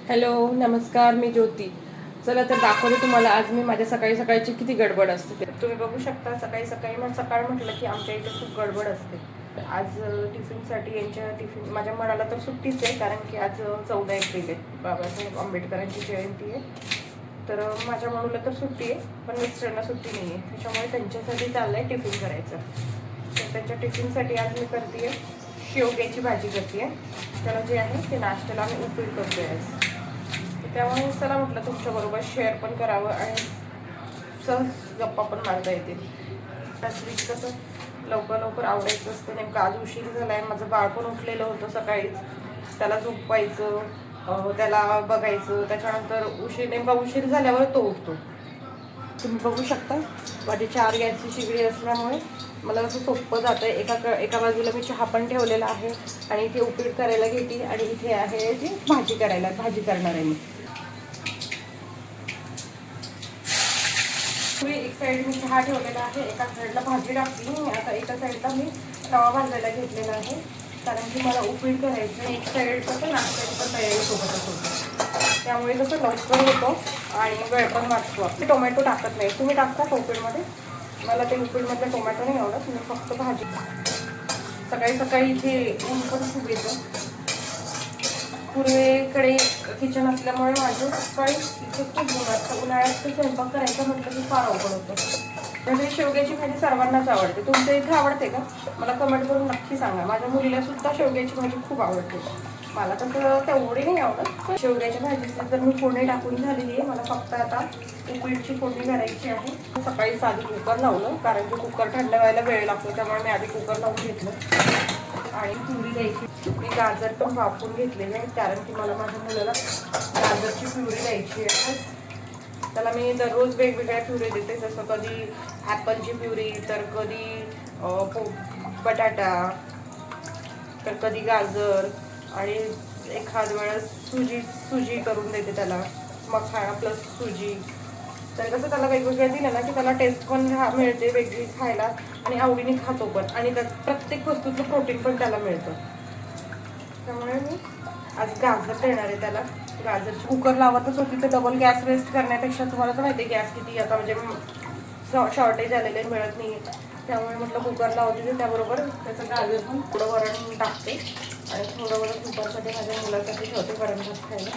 Hello नमस्कार, मी ज्योती. चला तर दाखवते तुम्हाला आज मी माझ्या सकाळी सकाळची किती गडबड असते ते. तुम्ही बघू शकता सकाळी सकाळी मग सकाळ म्हटलं की आमच्या इथे खूप गडबड असते. आज टिफिनसाठी यांच्या टिफिन माझ्या मनाला तर सुट्टीच आहे, कारण की आज 14 एप्रिल आहे, बाबासाहेब आंबेडकरांची जयंती आहे. तर माझ्या मुलाला तर सुट्टी आहे, पण मिस्टरांना सुट्टी नाही आहे, त्याच्यामुळे त्यांच्यासाठी चाललं आहे टिफिन करायचं. तर त्यांच्या टिफिनसाठी आज मी करते शेवग्याची भाजी करते. त्याला जे आहे ते नाश्त्याला आम्ही उपयोग करतोय आज. त्यामुळे चला म्हटलं तुमच्याबरोबर शेअर पण करावं आणि सहज गप्पा पण मारता येतील. रात्री कसं लवकर लवकर आवडायचं असतं. नेमकं आज उशीर झाला आहे, माझं बाळ पण उठलेलं होतं सकाळीच. त्याला झोपवायचं, त्याला बघायचं, त्याच्यानंतर नेमका उशीर झाल्यावर तो उठतो. तुम्ही बघू शकता माझी 4 गॅसची शिगडी असल्यामुळे मला असं सोपं जातं आहे. एका बाजूला मी चहा पण ठेवलेला आहे आणि इथे उपीट करायला घेते आणि इथे आहे जी भाजी करणार आहे मी. एक साईड मी चहा ठेवलेला आहे, एका साईडला भाजी टाकली. आता एका साईडला मी रवा भाजायला घेतलेला आहे, कारण की मला उपीट करायचं. एक साईड कसं नाश्त्याची पण तयारी सोबतच होतं, त्यामुळे कसं लवकर होतो आणि वेळ पण वाचतो. आपली टोमॅटो टाकत नाही, तुम्ही टाकता का उपीटमध्ये? मला ते उपीटमधलं टोमॅटो नाही आवडत, मी फक्त भाजी. सकाळी सकाळी इथे ऊन पण खूप येतं. पूर्वेकडे किचन असल्यामुळे माझं सकाळी इथे खूप उन्हाळ्यात स्वयंपाक करायचा म्हटलं की फार अवघड होतं. म्हणजे शेवग्याची भाजी सर्वांनाच आवडते. तुमच्या इथे आवडते का? मला कमेंट करून नक्की सांगा. माझ्या मुलीला सुद्धा शेवग्याची भाजी खूप आवडते. मला तसं तेवढी नाही आवडत, पण शेवग्याच्या भाजीची तर मी फोडणी टाकून झालेली आहे. मला फक्त आता उपीटची फोडणी करायची आहे. सकाळी साधी कुकर लावलं, कारण की कुकर थंड व्हायला वेळ लागतो, त्यामुळे मी आधी कुकर लावून घेतलं. आणि प्युरी द्यायची. मी गाजर पण वापरून घेतलेले आहे, कारण की मला माझ्या मुलाला गाजरची प्युरी द्यायची आहे. त्याला मी दररोज वेगवेगळ्या प्युरी देते, जसं कधी ॲपलची प्युरी, तर कधी बटाटा, तर कधी गाजर, आणि एखाद वेळेस सुजी करून देते त्याला, मखाना प्लस सुजी. तर कसं त्याला वेगवेगळं दिलं ना की त्याला टेस्ट पण मिळते वेगळी खायला, आणि आवडीने खातो पण, आणि त्यात प्रत्येक वस्तूचं प्रोटीन पण त्याला मिळतं. त्यामुळे मी आज गाजर देणार आहे त्याला. गाजरची कुकर लावतच होती, तर डबल गॅस वेस्ट करण्यापेक्षा, तुम्हाला तर माहिती आहे गॅस किती आता म्हणजे शॉर्टेज आलेले मिळत नाही, त्यामुळे म्हटलं कुकर लावते. त्याबरोबर त्याचं गाजर पण थोडं वरण टाकते आणि थोडं वरण कुकरमध्ये माझ्या मुलासाठी ठेवते वरण भात खायला.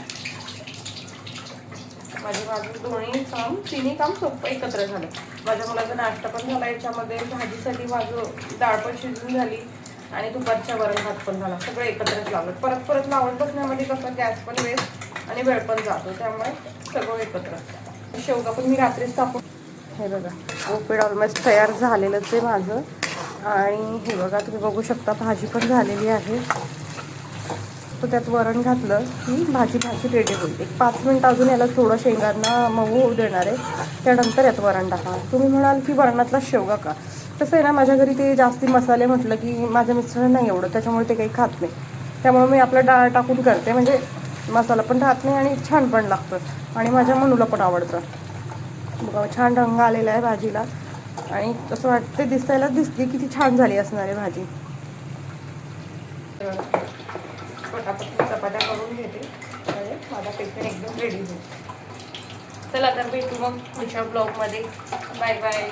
माझं तिन्ही काम सोपं एकत्र झालं. माझ्या मुलाचा नाश्ता पण झाला, याच्यामध्ये भाजीसाठी माझं डाळ पण शिजून झाली आणि दुपारच्या वरण भात पण झाला. सगळं एकत्रच लावलं. परत लावत बसण्यामध्ये कसं गॅस पण वेस्ट आणि वेळ पण जातो, त्यामुळे सगळं एकत्र. शेवगा पण मी रात्रीच टाकून, हे बघा उपीट ऑलमोस्ट तयार झालेलंच आहे माझं. आणि हे बघा तुम्ही बघू शकता भाजी पण झालेली आहे. तर त्यात वरण घातलं की भाजी रेडी होईल. एक 5 मिनिट अजून याला थोडं शेंगांना मऊ होऊ देणार आहे, त्यानंतर यात वरण टाका. तुम्ही म्हणाल की वरणातला शेवगा का? तसं आहे ना, माझ्या घरी ते जास्ती मसाले म्हटलं की माझ्या मिस्टरांना नाही एवढं, त्याच्यामुळे ते काही खात नाही. त्यामुळे मी आपलं डाळ टाकून करते, म्हणजे मसाला पण राहत नाही आणि छान पण लागतं, आणि माझ्या मनूला पण आवडतं. बघा छान रंग आलेला आहे भाजीला, आणि असं वाटते दिसते किती छान झाली असणार आहे भाजी. पटापट चपात्या करून घेते, म्हणजे माझा टिफिन एकदम रेडी होईल. चला तर भेटू मग पुढच्या ब्लॉगमध्ये. Bye bye.